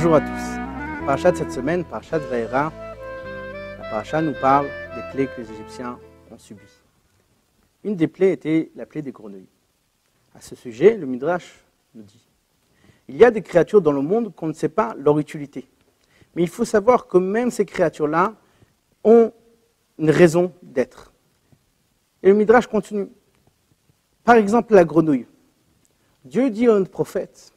Bonjour à tous. La paracha de cette semaine, paracha de Vaïra, la paracha nous parle des plaies que les Égyptiens ont subies. Une des plaies était la plaie des grenouilles. À ce sujet, le Midrash nous dit « Il y a des créatures dans le monde qu'on ne sait pas leur utilité. Mais il faut savoir que même ces créatures-là ont une raison d'être. » Et le Midrash continue. Par exemple, la grenouille. Dieu dit à un prophète,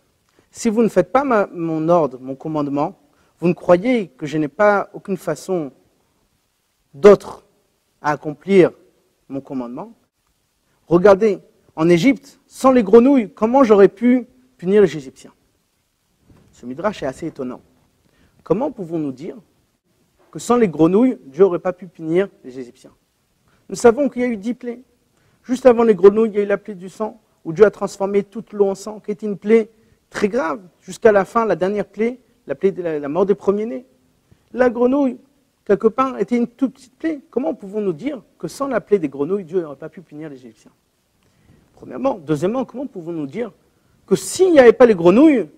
si vous ne faites pas mon ordre, mon commandement, vous ne croyez que je n'ai pas aucune façon d'autre à accomplir mon commandement. Regardez, en Égypte, sans les grenouilles, comment j'aurais pu punir les Égyptiens? Ce midrash est assez étonnant. Comment pouvons-nous dire que sans les grenouilles, Dieu n'aurait pas pu punir les Égyptiens? Nous savons qu'il y a eu 10 plaies. Juste avant les grenouilles, il y a eu la plaie du sang, où Dieu a transformé toute l'eau en sang, qui était une plaie très grave, jusqu'à la fin, la dernière plaie, la plaie de la mort des premiers-nés. La grenouille, quelque part, était une toute petite plaie. Comment pouvons-nous dire que sans la plaie des grenouilles, Dieu n'aurait pas pu punir les Égyptiens? Premièrement. Deuxièmement, comment pouvons-nous dire que s'il n'y avait pas les grenouilles,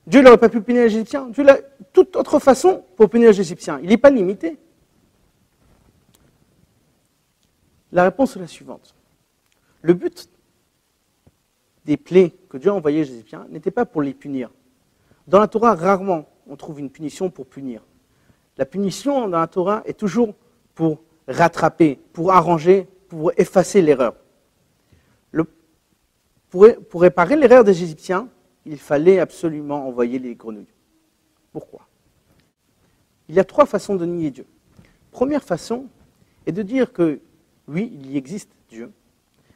Dieu n'aurait pas pu punir les Égyptiens? Dieu a toute autre façon pour punir les Égyptiens. Il n'est pas limité. La réponse est la suivante. Le but des plaies que Dieu a envoyées aux Égyptiens n'était pas pour les punir. Dans la Torah, rarement on trouve une punition pour punir. La punition dans la Torah est toujours pour rattraper, pour arranger, pour effacer l'erreur. Pour réparer l'erreur des Égyptiens, il fallait absolument envoyer les grenouilles. Pourquoi? Il y a 3 façons de nier Dieu. Première façon est de dire que oui, il y existe Dieu.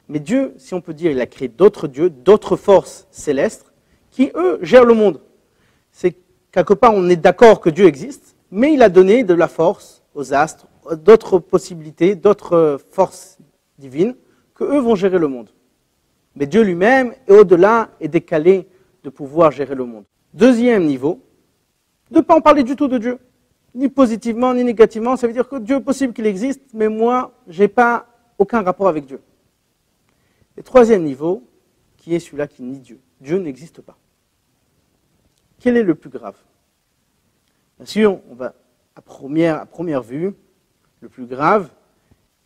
Mais Dieu, si on peut dire, il a créé d'autres dieux, d'autres forces célestes, qui, eux, gèrent le monde. C'est quelque part, on est d'accord que Dieu existe, mais il a donné de la force aux astres, d'autres possibilités, d'autres forces divines, que eux vont gérer le monde. Mais Dieu lui-même est au-delà et décalé de pouvoir gérer le monde. Deuxième niveau, de ne pas en parler du tout de Dieu, ni positivement, ni négativement. Ça veut dire que Dieu est possible qu'il existe, mais moi, je n'ai pas aucun rapport avec Dieu. Le troisième niveau, qui est celui-là qui nie Dieu. Dieu n'existe pas. Quel est le plus grave? Bien sûr, on va à première vue, le plus grave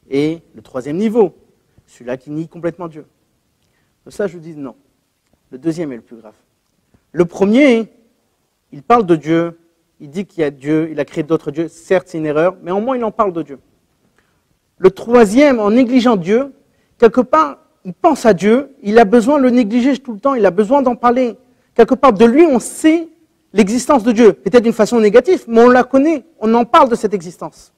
est le troisième niveau, celui-là qui nie complètement Dieu. De ça, je dis non. Le deuxième est le plus grave. Le premier, il parle de Dieu, il dit qu'il y a Dieu, il a créé d'autres dieux. Certes, c'est une erreur, mais au moins il en parle de Dieu. Le troisième, en négligeant Dieu, quelque part, il pense à Dieu, il a besoin de le négliger tout le temps, il a besoin d'en parler. Quelque part, de lui, on sait l'existence de Dieu. Peut-être d'une façon négative, mais on la connaît, on en parle de cette existence.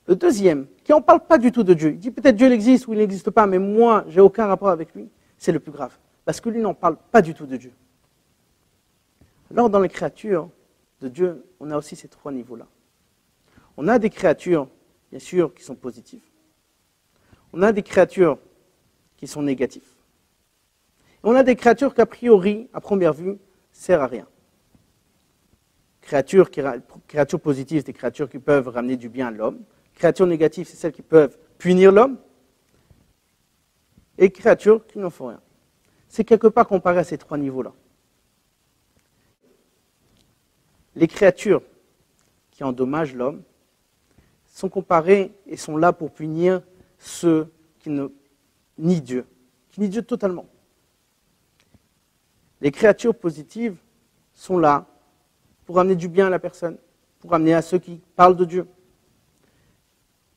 Le deuxième, qui n'en parle pas du tout de Dieu, il dit peut-être Dieu existe ou il n'existe pas, mais moi, je n'ai aucun rapport avec lui, c'est le plus grave. Parce que lui n'en parle pas du tout de Dieu. Alors, dans les créatures de Dieu, on a aussi ces 3 niveaux-là. On a des créatures, bien sûr, qui sont positives. On a des créatures qui sont négatives. Et on a des créatures qu'a priori, à première vue, ne servent à rien. Créatures positives, c'est des créatures qui peuvent ramener du bien à l'homme. Créatures négatives, c'est celles qui peuvent punir l'homme. Et créatures qui n'en font rien. C'est quelque part comparé à ces 3 niveaux-là. Les créatures qui endommagent l'homme sont comparées et sont là pour punir ceux qui ne nient Dieu, qui nient Dieu totalement. Les créatures positives sont là pour amener du bien à la personne, pour amener à ceux qui parlent de Dieu.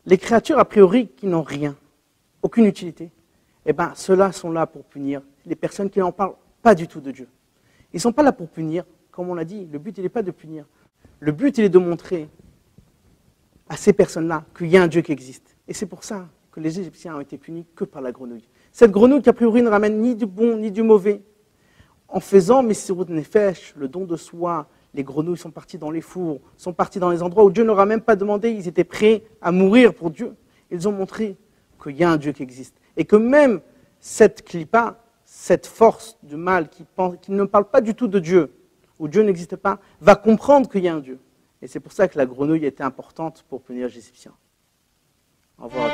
Les créatures, a priori, qui n'ont rien, aucune utilité, eh bien, ceux-là sont là pour punir les personnes qui n'en parlent pas du tout de Dieu. Ils ne sont pas là pour punir, comme on l'a dit, le but, il n'est pas de punir. Le but, il est de montrer à ces personnes-là qu'il y a un Dieu qui existe. Et c'est pour ça que les Égyptiens ont été punis que par la grenouille. Cette grenouille qui, a priori, ne ramène ni du bon ni du mauvais. En faisant Messirut Nefesh, le don de soi, les grenouilles sont parties dans les fours, sont parties dans les endroits où Dieu ne leur a même pas demandé, ils étaient prêts à mourir pour Dieu. Ils ont montré qu'il y a un Dieu qui existe. Et que même cette clipa, cette force du mal qui ne parle pas du tout de Dieu, où Dieu n'existe pas, va comprendre qu'il y a un Dieu. Et c'est pour ça que la grenouille était importante pour punir les Égyptiens. Au revoir.